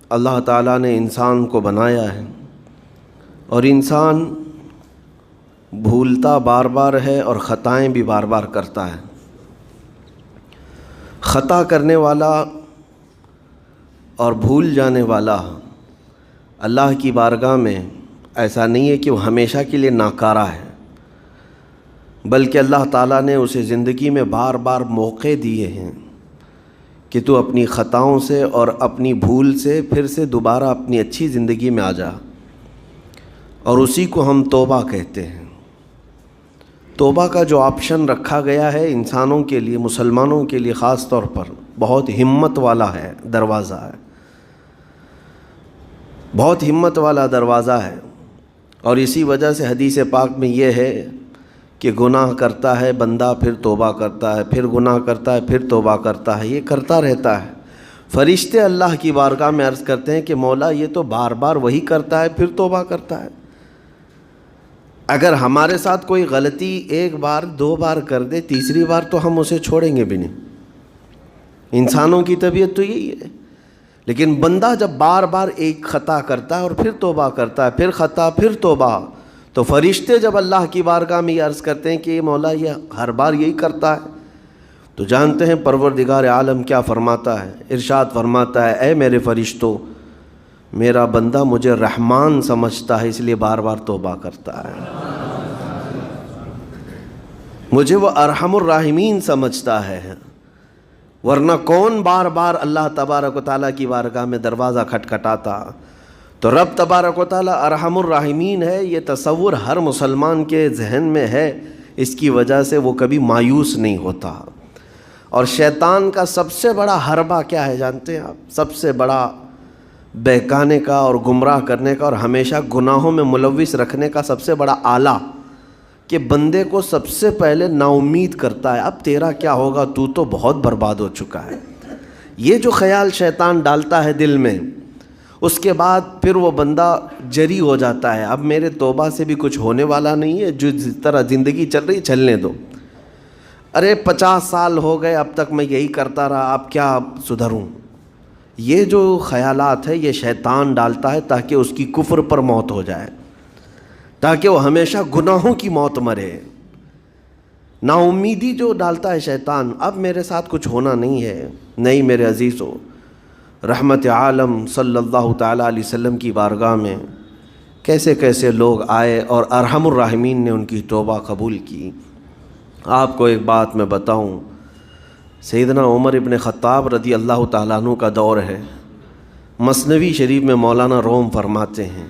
اللہ تعالیٰ نے انسان کو بنایا ہے اور انسان بھولتا بار بار ہے اور خطائیں بھی بار بار کرتا ہے۔ خطا کرنے والا اور بھول جانے والا اللہ کی بارگاہ میں ایسا نہیں ہے کہ وہ ہمیشہ کے لیے ناکارہ ہے، بلکہ اللہ تعالیٰ نے اسے زندگی میں بار بار موقع دیے ہیں کہ تو اپنی خطاؤں سے اور اپنی بھول سے پھر سے دوبارہ اپنی اچھی زندگی میں آ جا، اور اسی کو ہم توبہ کہتے ہیں۔ توبہ کا جو آپشن رکھا گیا ہے انسانوں کے لیے، مسلمانوں کے لیے خاص طور پر، بہت ہمت والا ہے دروازہ ہے، بہت ہمت والا دروازہ ہے۔ اور اسی وجہ سے حدیث پاک میں یہ ہے کہ گناہ کرتا ہے بندہ، پھر توبہ کرتا ہے، پھر گناہ کرتا ہے، پھر توبہ کرتا ہے، یہ کرتا رہتا ہے۔ فرشتے اللہ کی بارگاہ میں عرض کرتے ہیں کہ مولا یہ تو بار بار وہی کرتا ہے، پھر توبہ کرتا ہے۔ اگر ہمارے ساتھ کوئی غلطی ایک بار دو بار کر دے، تیسری بار تو ہم اسے چھوڑیں گے بھی نہیں۔ انسانوں کی طبیعت تو یہی ہے۔ لیکن بندہ جب بار بار ایک خطا کرتا ہے اور پھر توبہ کرتا ہے، پھر خطا پھر توبہ، تو فرشتے جب اللہ کی بارگاہ میں یہ عرض کرتے ہیں کہ مولا یہ ہر بار یہی کرتا ہے، تو جانتے ہیں پروردگار عالم کیا فرماتا ہے؟ ارشاد فرماتا ہے، اے میرے فرشتوں، میرا بندہ مجھے رحمان سمجھتا ہے، اس لیے بار بار توبہ کرتا ہے، مجھے وہ ارحم الراحمین سمجھتا ہے، ورنہ کون بار بار اللہ تبارک و تعالیٰ کی بارگاہ میں دروازہ کھٹکھٹاتا۔ تو رب تبارک و تعالیٰ ارحم الراحمین ہے، یہ تصور ہر مسلمان کے ذہن میں ہے، اس کی وجہ سے وہ کبھی مایوس نہیں ہوتا۔ اور شیطان کا سب سے بڑا حربہ کیا ہے جانتے ہیں آپ؟ سب سے بڑا بہکانے کا اور گمراہ کرنے کا اور ہمیشہ گناہوں میں ملوث رکھنے کا سب سے بڑا آلہ، کہ بندے کو سب سے پہلے نا امید کرتا ہے، اب تیرا کیا ہوگا، تو تو بہت برباد ہو چکا ہے۔ یہ جو خیال شیطان ڈالتا ہے دل میں، اس کے بعد پھر وہ بندہ جری ہو جاتا ہے، اب میرے توبہ سے بھی کچھ ہونے والا نہیں ہے، جو جس طرح زندگی چل رہی چلنے دو، ارے 50 سال ہو گئے اب تک میں یہی کرتا رہا، اب کیا سدھروں۔ یہ جو خیالات ہے یہ شیطان ڈالتا ہے تاکہ اس کی کفر پر موت ہو جائے، تاکہ وہ ہمیشہ گناہوں کی موت مرے۔ نا امیدی جو ڈالتا ہے شیطان، اب میرے ساتھ کچھ ہونا نہیں ہے۔ نہیں میرے عزیزو، رحمت عالم صلی اللہ تعالیٰ علیہ وسلم کی بارگاہ میں کیسے کیسے لوگ آئے اور ارحم الراحمین نے ان کی توبہ قبول کی۔ آپ کو ایک بات میں بتاؤں، سیدنا عمر ابن خطاب رضی اللہ تعالیٰ عنہ کا دور ہے۔ مثنوی شریف میں مولانا روم فرماتے ہیں،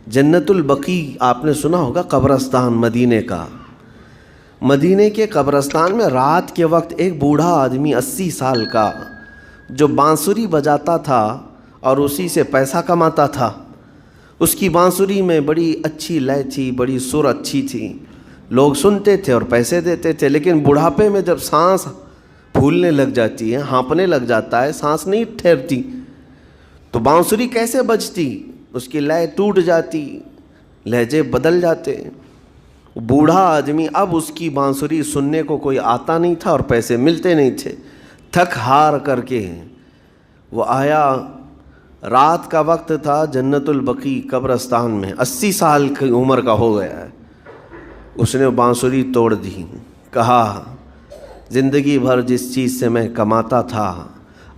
جنت البقیع آپ نے سنا ہوگا، قبرستان مدینے کا، مدینے کے قبرستان میں رات کے وقت ایک بوڑھا آدمی 80 سال کا جو بانسری بجاتا تھا اور اسی سے پیسہ کماتا تھا، اس کی بانسری میں بڑی اچھی لے تھی، بڑی سر اچھی تھی، لوگ سنتے تھے اور پیسے دیتے تھے، لیکن بڑھاپے میں جب سانس پھولنے لگ جاتی ہے، ہانپنے لگ جاتا ہے، سانس نہیں ٹھہرتی، تو بانسری کیسے بجتی؟ اس کی لے ٹوٹ جاتی، لہجے بدل جاتے۔ بوڑھا آدمی، اب اس کی بانسری سننے کو کوئی آتا نہیں تھا اور پیسے ملتے نہیں تھے، تھک ہار کر کے وہ آیا، رات کا وقت تھا، جنت البقیع قبرستان میں، 80 سال کی عمر کا ہو گیا ہے، اس نے بانسری توڑ دی، کہا زندگی بھر جس چیز سے میں کماتا تھا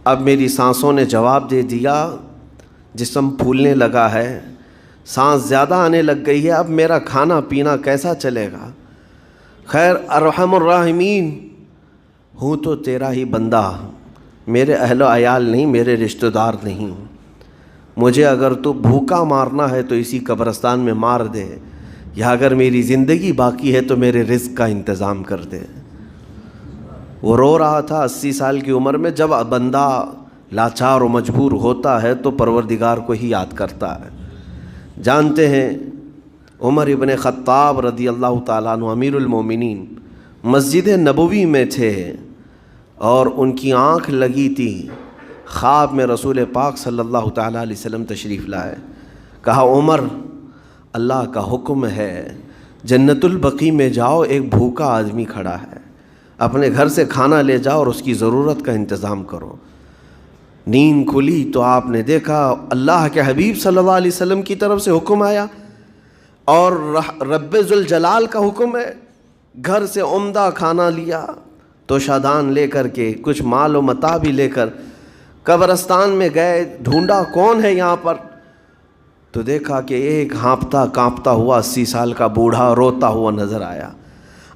اب میری سانسوں نے جواب دے دیا، جسم پھولنے لگا ہے، سانس زیادہ آنے لگ گئی ہے، اب میرا کھانا پینا کیسا چلے گا؟ خیر ارحم الراحمین، ہوں تو تیرا ہی بندہ، میرے اہل و عیال نہیں، میرے رشتہ دار نہیں، مجھے اگر تو بھوکا مارنا ہے تو اسی قبرستان میں مار دے، یا اگر میری زندگی باقی ہے تو میرے رزق کا انتظام کر دے۔ وہ رو رہا تھا 80 سال کی عمر میں۔ جب بندہ لاچار و مجبور ہوتا ہے تو پروردگار کو ہی یاد کرتا ہے۔ جانتے ہیں عمر ابن خطاب رضی اللہ تعالیٰ عنہ امیر المومنین مسجد نبوی میں تھے اور ان کی آنکھ لگی تھی، خواب میں رسول پاک صلی اللہ تعالیٰ علیہ وسلم تشریف لائے، کہا عمر اللہ کا حکم ہے جنت البقیع میں جاؤ، ایک بھوکا آدمی کھڑا ہے، اپنے گھر سے کھانا لے جاؤ اور اس کی ضرورت کا انتظام کرو۔ نیند کھلی تو آپ نے دیکھا اللہ کے حبیب صلی اللہ علیہ وسلم کی طرف سے حکم آیا اور رب ذوالجلال کا حکم ہے. گھر سے عمدہ کھانا لیا تو شادان لے کر کے کچھ مال و متاع بھی لے کر قبرستان میں گئے. ڈھونڈا کون ہے یہاں پر, تو دیکھا کہ ایک ہانپتا کانپتا ہوا 80 سال کا بوڑھا روتا ہوا نظر آیا.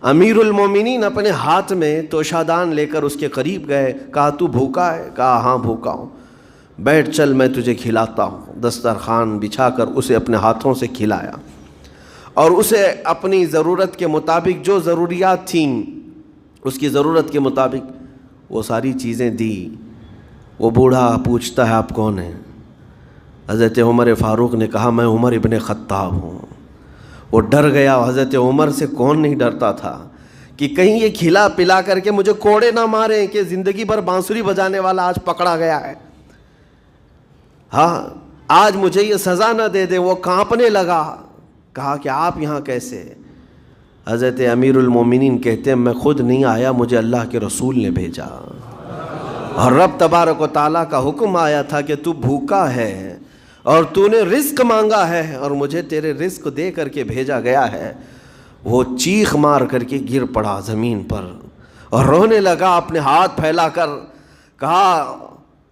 امیر المومنین اپنے ہاتھ میں توشادان لے کر اس کے قریب گئے. کہا تو بھوکا ہے؟ کہا ہاں بھوکا ہوں. بیٹھ چل میں تجھے کھلاتا ہوں. دسترخوان بچھا کر اسے اپنے ہاتھوں سے کھلایا اور اسے اپنی ضرورت کے مطابق جو ضروریات تھیں اس کی ضرورت کے مطابق وہ ساری چیزیں دی. وہ بوڑھا پوچھتا ہے آپ کون ہیں؟ حضرت عمر فاروق نے کہا میں عمر ابن خطاب ہوں. وہ ڈر گیا. حضرت عمر سے کون نہیں ڈرتا تھا کہ کہیں یہ کھلا پلا کر کے مجھے کوڑے نہ ماریں کہ زندگی بھر بانسری بجانے والا آج پکڑا گیا ہے, ہاں آج مجھے یہ سزا نہ دے دے. وہ کانپنے لگا. کہا کہ آپ یہاں کیسے؟ حضرت امیر المومنین کہتے ہیں میں خود نہیں آیا, مجھے اللہ کے رسول نے بھیجا اور رب تبارک و تعالیٰ کا حکم آیا تھا کہ تو بھوکا ہے اور تو نے رزق مانگا ہے اور مجھے تیرے رزق دے کر کے بھیجا گیا ہے. وہ چیخ مار کر کے گر پڑا زمین پر اور رونے لگا اپنے ہاتھ پھیلا کر. کہا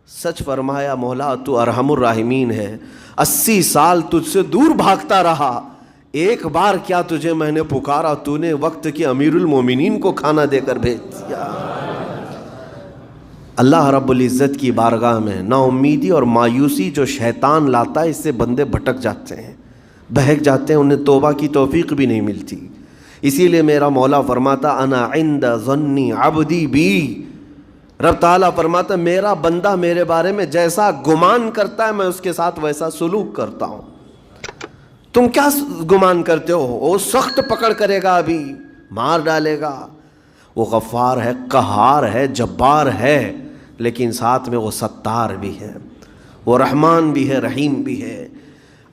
سچ فرمایا مولا تو ارحم الراحمین ہے. 80 سال تجھ سے دور بھاگتا رہا, ایک بار کیا تجھے میں نے پکارا, تو نے وقت کے امیر المومنین کو کھانا دے کر بھیج دیا. اللہ رب العزت کی بارگاہ میں نا امیدی اور مایوسی جو شیطان لاتا ہے اس سے بندے بھٹک جاتے ہیں, بہک جاتے ہیں, انہیں توبہ کی توفیق بھی نہیں ملتی. اسی لیے میرا مولا فرماتا انا عند ظنی عبدی بی. رب تعالیٰ فرماتا میرا بندہ میرے بارے میں جیسا گمان کرتا ہے میں اس کے ساتھ ویسا سلوک کرتا ہوں. تم کیا گمان کرتے ہو؟ وہ سخت پکڑ کرے گا, ابھی مار ڈالے گا. وہ غفار ہے, قہار ہے, جبار ہے, لیکن ساتھ میں وہ ستار بھی ہے, وہ رحمان بھی ہے, رحیم بھی ہے.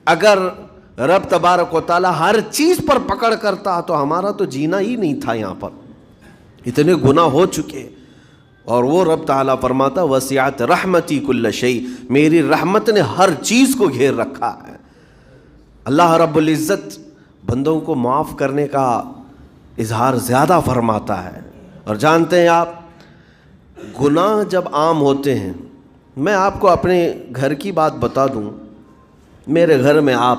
اگر رب تبارک و تعالیٰ ہر چیز پر پکڑ کرتا تو ہمارا تو جینا ہی نہیں تھا. یہاں پر اتنے گناہ ہو چکے. اور وہ رب تعالیٰ فرماتا وسعت رحمتی کل شیء, میری رحمت نے ہر چیز کو گھیر رکھا ہے. اللہ رب العزت بندوں کو معاف کرنے کا اظہار زیادہ فرماتا ہے. اور جانتے ہیں آپ گناہ جب عام ہوتے ہیں, میں آپ کو اپنے گھر کی بات بتا دوں. میرے گھر میں آپ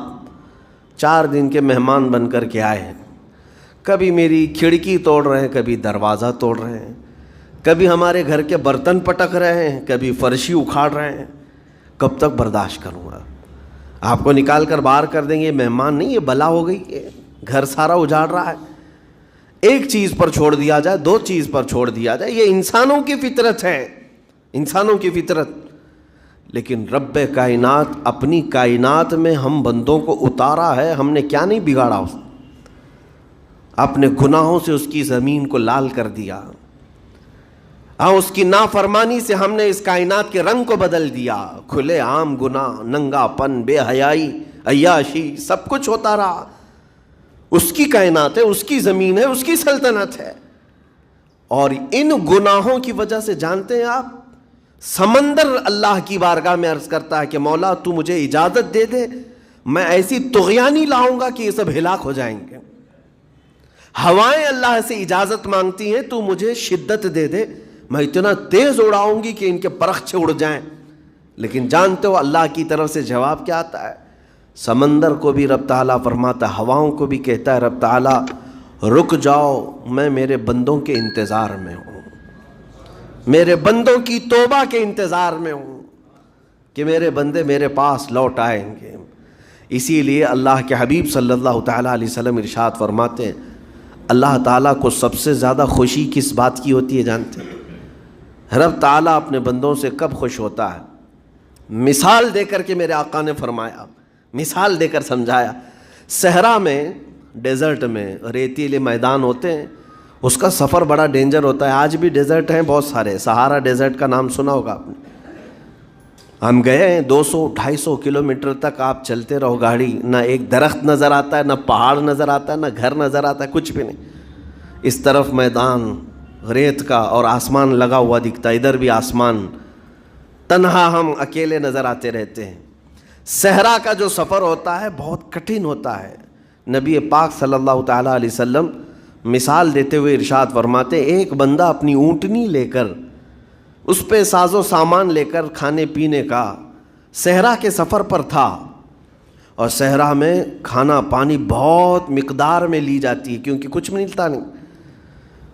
4 دن کے مہمان بن کر کے آئے ہیں. کبھی میری کھڑکی توڑ رہے ہیں, کبھی دروازہ توڑ رہے ہیں, کبھی ہمارے گھر کے برتن پٹک رہے ہیں, کبھی فرشی اکھاڑ رہے ہیں. کب تک برداشت کروں گا؟ آپ کو نکال کر باہر کر دیں گے. مہمان نہیں, یہ بلا ہو گئی, یہ گھر سارا اجاڑ رہا ہے. ایک چیز پر چھوڑ دیا جائے, 2 چیز پر چھوڑ دیا جائے, یہ انسانوں کی فطرت ہے, انسانوں کی فطرت. لیکن رب کائنات اپنی کائنات میں ہم بندوں کو اتارا ہے, ہم نے کیا نہیں بگاڑا اس اپنے گناہوں سے اس کی زمین کو لال کر دیا. ہاں اس کی نافرمانی سے ہم نے اس کائنات کے رنگ کو بدل دیا. کھلے عام گناہ, ننگا پن, بے حیائی, عیاشی, سب کچھ ہوتا رہا. اس کی کائنات ہے, اس کی زمین ہے, اس کی سلطنت ہے. اور ان گناہوں کی وجہ سے جانتے ہیں آپ سمندر اللہ کی بارگاہ میں عرض کرتا ہے کہ مولا تو مجھے اجازت دے دے, میں ایسی طغیانی لاؤں گا کہ یہ سب ہلاک ہو جائیں گے. ہوائیں اللہ سے اجازت مانگتی ہیں تو مجھے شدت دے دے, میں اتنا تیز اڑاؤں گی کہ ان کے پرخچے اڑ جائیں. لیکن جانتے ہو اللہ کی طرف سے جواب کیا آتا ہے؟ سمندر کو بھی رب تعالیٰ فرماتا ہے, ہواؤں کو بھی کہتا ہے رب تعالیٰ رک جاؤ, میں میرے بندوں کے انتظار میں ہوں, میرے بندوں کی توبہ کے انتظار میں ہوں کہ میرے بندے میرے پاس لوٹ آئیں گے. اسی لیے اللہ کے حبیب صلی اللہ تعالیٰ علیہ وسلم ارشاد فرماتے ہیں اللہ تعالیٰ کو سب سے زیادہ خوشی کس بات کی ہوتی ہے جانتے ہیں؟ رب تعالیٰ اپنے بندوں سے کب خوش ہوتا ہے؟ مثال دے کر کے میرے آقا نے فرمایا, مثال دے کر سمجھایا. صحرا میں, ڈیزرٹ میں ریتیلے میدان ہوتے ہیں, اس کا سفر بڑا ڈینجر ہوتا ہے. آج بھی ڈیزرٹ ہیں بہت سارے, سہارا ڈیزرٹ کا نام سنا ہوگا آپ نے. ہم گئے ہیں 200-250 کلومیٹر تک آپ چلتے رہو گاڑی, نہ ایک درخت نظر آتا ہے, نہ پہاڑ نظر آتا ہے, نہ گھر نظر آتا ہے, کچھ بھی نہیں. اس طرف میدان ریت کا اور آسمان لگا ہوا دکھتا ہے, ادھر بھی آسمان. تنہا ہم اکیلے نظر آتے رہتے ہیں۔ صحرا کا جو سفر ہوتا ہے بہت کٹھن ہوتا ہے۔ نبی پاک صلی اللہ تعالیٰ علیہ وسلم مثال دیتے ہوئے ارشاد فرماتے، ایک بندہ اپنی اونٹنی لے کر، اس پہ ساز و سامان لے کر کھانے پینے کا صحرا کے سفر پر تھا، اور صحرا میں کھانا پانی بہت مقدار میں لی جاتی ہے کیونکہ کچھ ملتا نہیں،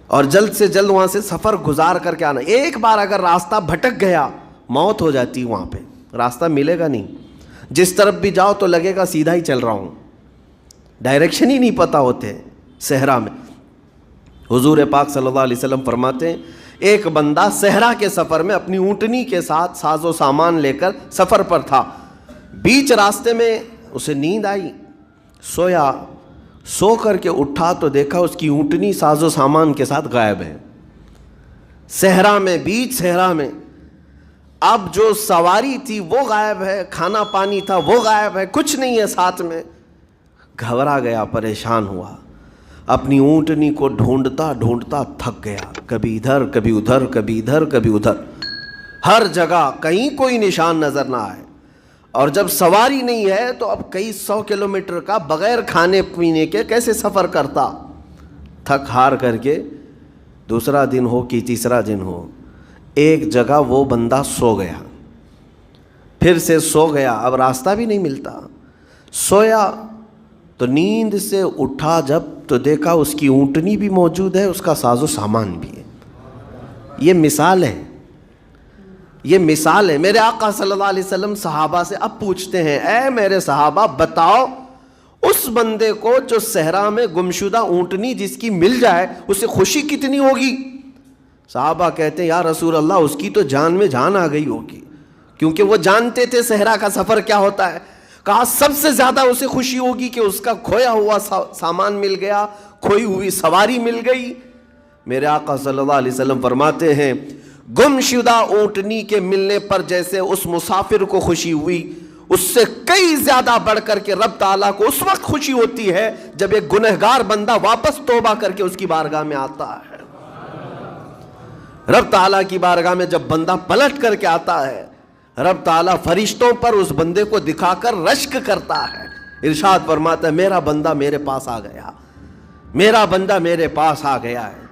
اور جلد سے جلد وہاں سے سفر گزار کر کے آنا۔ ایک بار اگر راستہ بھٹک گیا موت ہو جاتی ہے، وہاں پہ راستہ ملے گا نہیں، جس طرف بھی جاؤ تو لگے گا سیدھا ہی چل رہا ہوں، ڈائریکشن ہی نہیں پتہ ہوتے صحرا میں۔ حضور پاک صلی اللہ علیہ وسلم فرماتے ہیں ایک بندہ صحرا کے سفر میں اپنی اونٹنی کے ساتھ ساز و سامان لے کر سفر پر تھا، بیچ راستے میں اسے نیند آئی، سویا، سو کر کے اٹھا تو دیکھا اس کی اونٹنی ساز و سامان کے ساتھ غائب ہے، صحرا میں، بیچ صحرا میں۔ اب جو سواری تھی وہ غائب ہے، کھانا پانی تھا وہ غائب ہے، کچھ نہیں ہے ساتھ میں۔ گھبرا گیا، پریشان ہوا، اپنی اونٹنی کو ڈھونڈتا ڈھونڈتا تھک گیا، کبھی ادھر کبھی ادھر، کبھی ادھر کبھی ادھر، ہر جگہ کہیں کوئی نشان نظر نہ آئے۔ اور جب سواری نہیں ہے تو اب کئی 100 کلومیٹر کا بغیر کھانے پینے کے کیسے سفر کرتا؟ تھک ہار کر کے دوسرا دن ہو کہ تیسرا دن ہو، ایک جگہ وہ بندہ سو گیا، پھر سے سو گیا، اب راستہ بھی نہیں ملتا۔ سویا تو نیند سے اٹھا جب تو دیکھا اس کی اونٹنی بھی موجود ہے، اس کا ساز و سامان بھی ہے۔ یہ مثال ہے، یہ مثال ہے۔ میرے آقا صلی اللہ علیہ وسلم صحابہ سے اب پوچھتے ہیں، اے میرے صحابہ بتاؤ اس بندے کو جو صحرا میں گمشدہ اونٹنی جس کی مل جائے اسے خوشی کتنی ہوگی؟ صحابہ کہتے ہیں یا رسول اللہ اس کی تو جان میں جان آ گئی ہوگی، کیونکہ وہ جانتے تھے صحرا کا سفر کیا ہوتا ہے۔ کہا سب سے زیادہ اسے خوشی ہوگی کہ اس کا کھویا ہوا سامان مل گیا، کھوئی ہوئی سواری مل گئی۔ میرے آقا صلی اللہ علیہ وسلم فرماتے ہیں گم شدہ اونٹنی کے ملنے پر جیسے اس مسافر کو خوشی ہوئی، اس سے کئی زیادہ بڑھ کر کے رب تعالیٰ کو اس وقت خوشی ہوتی ہے جب ایک گنہگار بندہ واپس توبہ کر کے اس کی بارگاہ میں آتا ہے۔ رب تعالیٰ کی بارگاہ میں جب بندہ پلٹ کر کے آتا ہے، رب تعالیٰ فرشتوں پر اس بندے کو دکھا کر رشک کرتا ہے، ارشاد فرماتا ہے میرا بندہ میرے پاس آ گیا، میرا بندہ میرے پاس آ گیا ہے۔